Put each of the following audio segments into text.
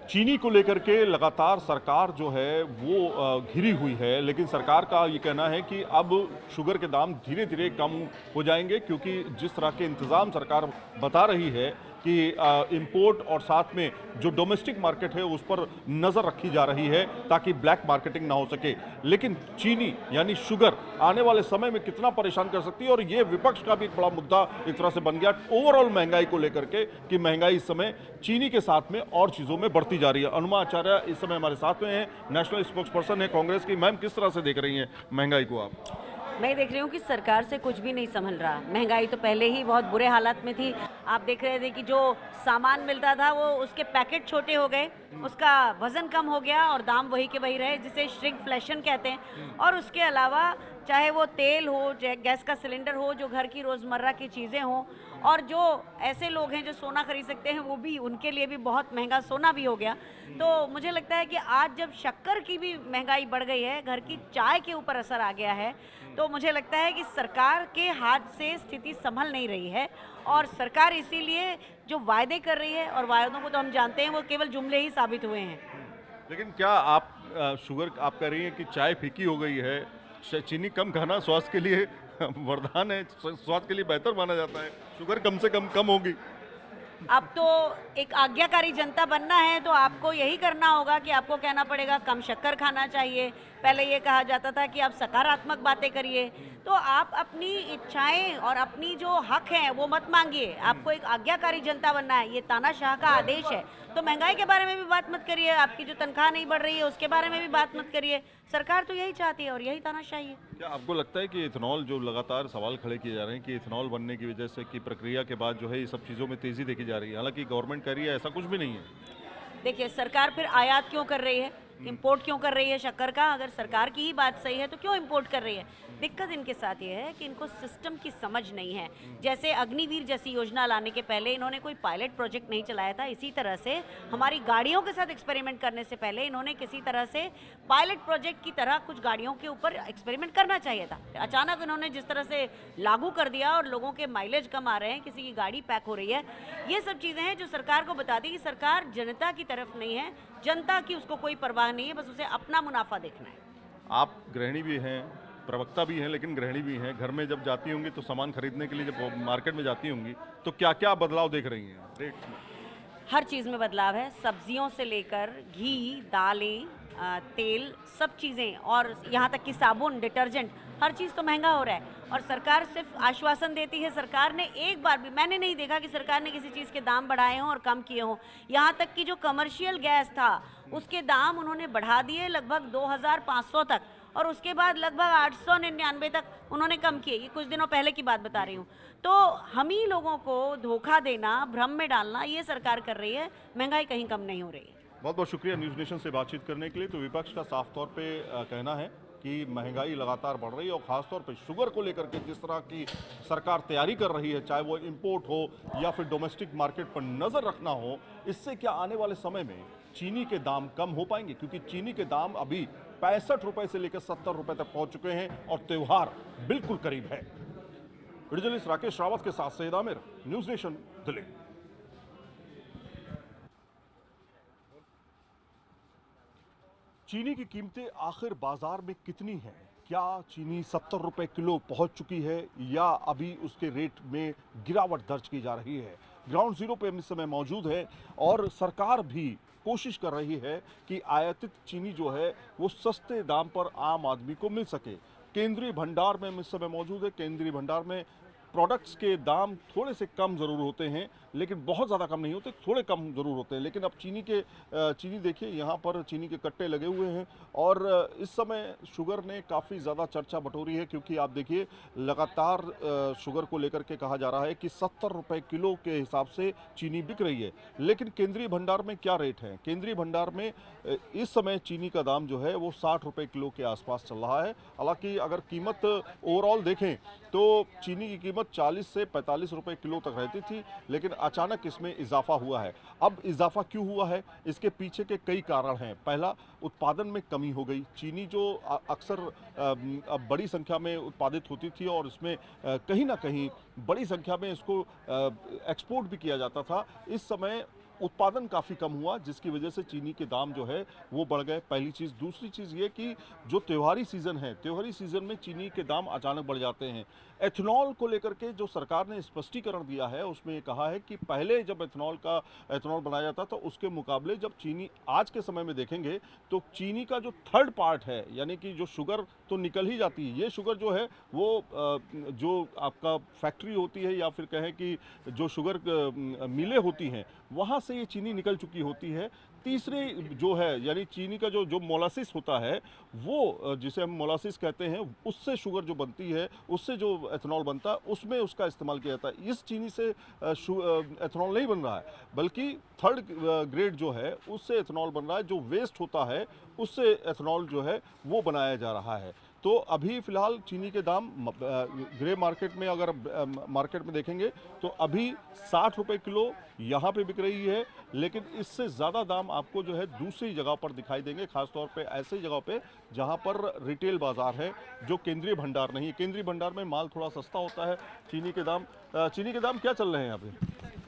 चीनी को लेकर के लगातार सरकार जो है वो घिरी हुई है, लेकिन सरकार का ये कहना है कि अब शुगर के दाम धीरे धीरे कम हो जाएंगे, क्योंकि जिस तरह के इंतज़ाम सरकार बता रही है कि इंपोर्ट और साथ में जो डोमेस्टिक मार्केट है उस पर नज़र रखी जा रही है ताकि ब्लैक मार्केटिंग ना हो सके। लेकिन चीनी यानी शुगर आने वाले समय में कितना परेशान कर सकती है, और ये विपक्ष का भी एक बड़ा मुद्दा एक तरह से बन गया ओवरऑल महंगाई को लेकर के कि महंगाई इस समय चीनी के साथ में और चीज़ों में बढ़ती जा रही है। अनुमा आचार्य इस समय हमारे साथ में है, नेशनल स्पोक्स पर्सन है कांग्रेस की। मैम, किस तरह से देख रही हैं महंगाई को आप? मैं देख रही हूँ कि सरकार से कुछ भी नहीं संभल रहा। महंगाई तो पहले ही बहुत बुरे हालात में थी। आप देख रहे थे कि जो सामान मिलता था वो उसके पैकेट छोटे हो गए, उसका वजन कम हो गया और दाम वही के वही रहे, जिसे श्रिंकफ्लेशन कहते हैं। और उसके अलावा चाहे वो तेल हो, गैस का सिलेंडर हो, जो घर की रोज़मर्रा की चीज़ें हों, और जो ऐसे लोग हैं जो सोना खरीद सकते हैं वो भी, उनके लिए भी बहुत महंगा सोना भी हो गया। तो मुझे लगता है कि आज जब शक्कर की भी महंगाई बढ़ गई है, घर की चाय के ऊपर असर आ गया है, तो मुझे लगता है कि सरकार के हाथ से स्थिति संभल नहीं रही है। और सरकार इसीलिए जो वायदे कर रही है, और वायदों को तो हम जानते हैं वो केवल जुमले ही साबित हुए हैं। लेकिन क्या आप शुगर आप कह रही हैं कि चाय फीकी हो गई है, चीनी कम खाना स्वास्थ्य के लिए वरदान है, स्वास्थ्य के लिए बेहतर माना जाता है, शुगर कम से कम होगी? अब तो एक आज्ञाकारी जनता बनना है तो आपको यही करना होगा कि आपको कहना पड़ेगा कम शक्कर खाना चाहिए। पहले ये कहा जाता था कि आप सकारात्मक बातें करिए। तो आप अपनी इच्छाएं और अपनी जो हक हैं वो मत मांगिए। आपको एक आज्ञाकारी जनता बनना है, ये तानाशाह का आदेश है। तो महंगाई के बारे में भी बात मत करिए, आपकी जो तनख्वाह नहीं बढ़ रही है उसके बारे में भी बात मत करिए। सरकार तो यही चाहती है और यही तानाशाही है। क्या आपको लगता है कि इथेनॉल, जो लगातार सवाल खड़े किए जा रहे हैं कि इथेनॉल बनने की वजह से, की प्रक्रिया के बाद जो है ये सब चीज़ों में तेज़ी देखी जा रही है, हालांकि गवर्नमेंट कह रही है ऐसा कुछ भी नहीं है? देखिए, सरकार फिर आयात क्यों कर रही है, इंपोर्ट क्यों कर रही है शक्कर का? अगर सरकार की ही बात सही है तो क्यों इंपोर्ट कर रही है? दिक्कत इनके साथ ये है कि इनको सिस्टम की समझ नहीं है। जैसे अग्निवीर जैसी योजना लाने के पहले इन्होंने कोई पायलट प्रोजेक्ट नहीं चलाया था, इसी तरह से हमारी गाड़ियों के साथ एक्सपेरिमेंट करने से पहले इन्होंने किसी तरह से पायलट प्रोजेक्ट की तरह कुछ गाड़ियों के ऊपर एक्सपेरिमेंट करना चाहिए था। अचानक इन्होंने जिस तरह से लागू कर दिया और लोगों के माइलेज कम आ रहे हैं, किसी की गाड़ी पैक हो रही है, ये सब चीज़ें हैं जो सरकार को बताती कि सरकार जनता की तरफ नहीं है, जनता की उसको कोई परवाह नहीं है, बस उसे अपना मुनाफा देखना है। आप गृहिणी भी हैं, प्रवक्ता भी हैं, लेकिन गृहिणी भी हैं। घर में जब जाती होंगी तो सामान खरीदने के लिए जब मार्केट में जाती होंगी तो क्या क्या बदलाव देख रही हैं रेट में? हर चीज़ में बदलाव है, सब्जियों से लेकर घी, दालें, तेल, सब चीज़ें, और यहाँ तक कि साबुन, डिटर्जेंट, हर चीज़ तो महंगा हो रहा है। और सरकार सिर्फ आश्वासन देती है। सरकार ने एक बार भी, मैंने नहीं देखा कि सरकार ने किसी चीज़ के दाम बढ़ाए हों और कम किए हों। यहाँ तक कि जो कमर्शियल गैस था उसके दाम उन्होंने बढ़ा दिए लगभग 2500 तक, और उसके बाद लगभग 899 तक उन्होंने कम किए। ये कुछ दिनों पहले की बात बता रही हूँ। तो हम ही लोगों को धोखा देना, भ्रम में डालना, ये सरकार कर रही है। महंगाई कहीं कम नहीं हो रही है। बहुत बहुत शुक्रिया न्यूज़ नेशन से बातचीत करने के लिए। तो विपक्ष का साफ तौर पे कहना है कि महंगाई लगातार बढ़ रही है, और ख़ासतौर पे शुगर को लेकर के जिस तरह की सरकार तैयारी कर रही है, चाहे वो इंपोर्ट हो या फिर डोमेस्टिक मार्केट पर नज़र रखना हो, इससे क्या आने वाले समय में चीनी के दाम कम हो पाएंगे? क्योंकि चीनी के दाम अभी 65 रुपये से लेकर 70 रुपये तक पहुँच चुके हैं और त्यौहार बिल्कुल करीब है। जर्नलिस्ट राकेश रावत के साथ सईद आमिर, न्यूज़ नेशन, दिल्ली। चीनी की कीमतें आखिर बाजार में कितनी हैं? क्या चीनी 70 रुपये किलो पहुंच चुकी है या अभी उसके रेट में गिरावट दर्ज की जा रही है? ग्राउंड जीरो पे हम इस समय मौजूद है और सरकार भी कोशिश कर रही है कि आयातित चीनी जो है वो सस्ते दाम पर आम आदमी को मिल सके। केंद्रीय भंडार में हम इस समय मौजूद है। केंद्रीय भंडार में प्रोडक्ट्स के दाम थोड़े से कम ज़रूर होते हैं, लेकिन बहुत ज़्यादा कम नहीं होते, थोड़े कम ज़रूर होते हैं। लेकिन अब चीनी देखिए, यहाँ पर चीनी के कट्टे लगे हुए हैं और इस समय शुगर ने काफ़ी ज़्यादा चर्चा बटोरी है, क्योंकि आप देखिए लगातार शुगर को लेकर के कहा जा रहा है कि 70 रुपये किलो के हिसाब से चीनी बिक रही है। लेकिन केंद्रीय भंडार में क्या रेट है? केंद्रीय भंडार में इस समय चीनी का दाम जो है वो 60 रुपये किलो के आसपास चल रहा है। हालांकि अगर कीमत ओवरऑल देखें तो चीनी की कीमत 40 से 45 रुपये किलो तक रहती थी, लेकिन अचानक इसमें इजाफा हुआ है। अब इजाफा क्यों हुआ है? इसके पीछे के कई कारण हैं। पहला, उत्पादन में कमी हो गई। चीनी जो अक्सर बड़ी संख्या में उत्पादित होती थी और इसमें कहीं ना कहीं बड़ी संख्या में इसको एक्सपोर्ट भी किया जाता था, इस समय उत्पादन काफ़ी कम हुआ, जिसकी वजह से चीनी के दाम जो है वो बढ़ गए। पहली चीज़। दूसरी चीज़ ये कि जो त्योहारी सीज़न है, त्योहारी सीज़न में चीनी के दाम अचानक बढ़ जाते हैं। एथनॉल को लेकर के जो सरकार ने स्पष्टीकरण दिया है, उसमें ये कहा है कि पहले जब एथनॉल बनाया जाता तो उसके मुकाबले जब चीनी आज के समय में देखेंगे तो चीनी का जो थर्ड पार्ट है, यानी कि जो शुगर तो निकल ही जाती है, ये शुगर जो है वो जो आपका फैक्ट्री होती है या फिर कहें कि जो शुगर मिलें होती हैं, वहाँ से ये चीनी निकल चुकी होती है। तीसरे जो है यानी चीनी का जो मोलासिस होता है, वो जिसे हम मोलासिस कहते हैं, उससे शुगर जो बनती है, उससे जो एथनॉल बनता है, उसमें उसका इस्तेमाल किया जाता है। इस चीनी से एथनॉल नहीं बन रहा है, बल्कि थर्ड ग्रेड जो है उससे एथनॉल बन रहा है। जो वेस्ट होता है उससे एथनॉल जो है वो बनाया जा रहा है। तो अभी फ़िलहाल चीनी के दाम ग्रे मार्केट में, अगर मार्केट में देखेंगे तो अभी 60 रुपये किलो यहाँ पे बिक रही है, लेकिन इससे ज़्यादा दाम आपको जो है दूसरी जगह पर दिखाई देंगे, खासतौर पे ऐसी जगह पे जहाँ पर रिटेल बाज़ार है, जो केंद्रीय भंडार नहीं है। केंद्रीय भंडार में माल थोड़ा सस्ता होता है। चीनी के दाम क्या चल रहे हैं यहाँ पे?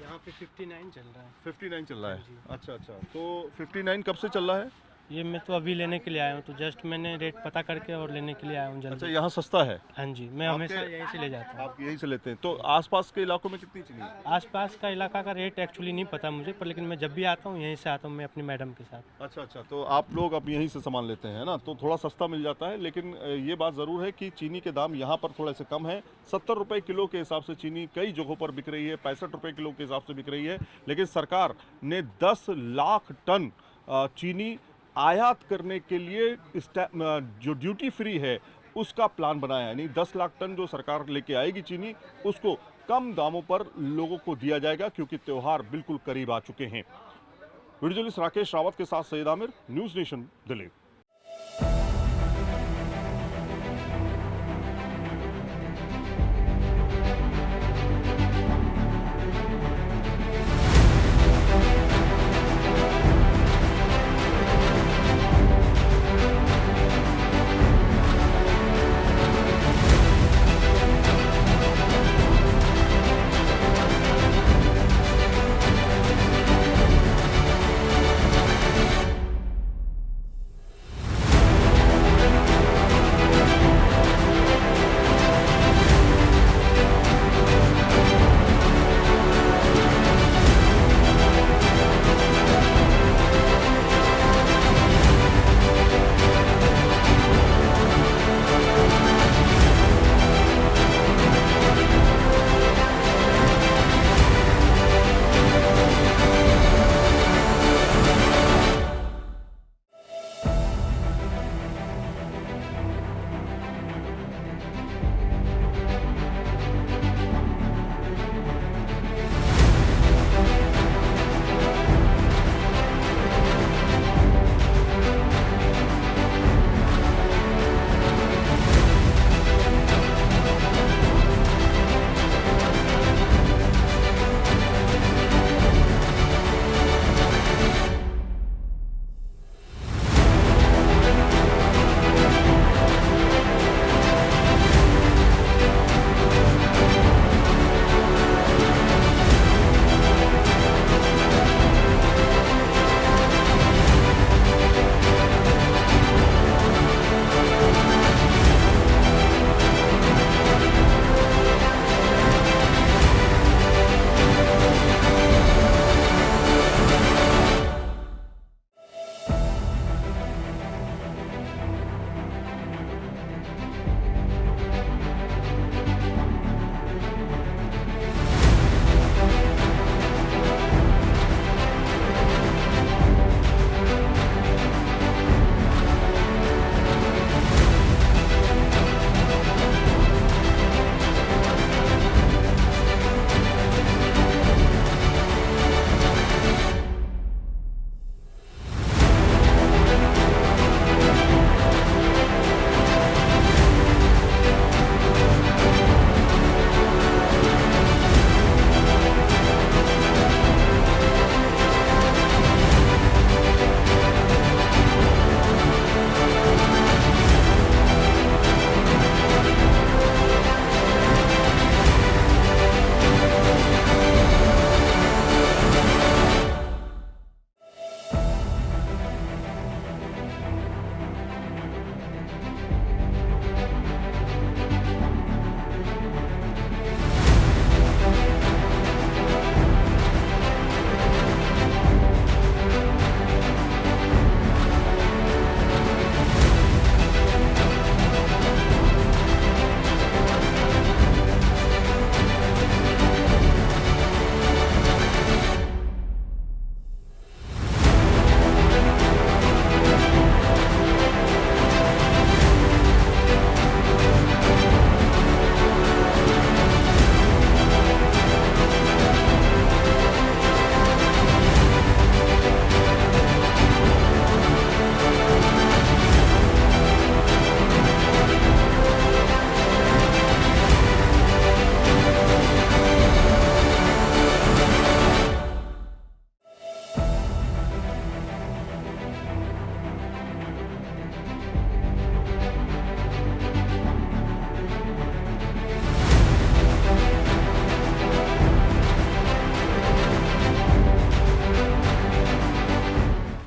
यहाँ पे 59 चल रहा है। 59 चल रहा है। अच्छा, तो 59 कब से चल रहा है? ये मैं तो अभी लेने के लिए आया हूँ, तो जस्ट मैंने रेट पता करके और लेने के लिए आया हूँ अच्छा, जल्दी। यहाँ सस्ता है? हाँ जी, मैं हमेशा यहीं से ले जाता हूँ। आप यहीं से लेते हैं? तो आसपास के इलाकों में कितनी चीनी है? आसपास का इलाका का रेट एक्चुअली नहीं पता मुझे, पर लेकिन मैं जब भी आता हूँ यहीं से आता हूँ, मैं अपनी मैडम के साथ। अच्छा, तो आप लोग अब यहीं से सामान लेते हैं ना, तो थोड़ा सस्ता मिल जाता है। लेकिन ये बात ज़रूर है कि चीनी के दाम यहाँ पर थोड़े से कम है। 70 रुपये किलो के हिसाब से चीनी कई जगहों पर बिक रही है, 65 रुपये किलो के हिसाब से बिक रही है। लेकिन सरकार ने 10 लाख टन चीनी आयात करने के लिए जो ड्यूटी फ्री है उसका प्लान बनाया है। यानी 10 लाख टन जो सरकार लेके आएगी चीनी, उसको कम दामों पर लोगों को दिया जाएगा, क्योंकि त्योहार बिल्कुल करीब आ चुके हैं। वीडियो जर्नलिस्ट राकेश रावत के साथ सईद आमिर, न्यूज़ नेशन, दिल्ली।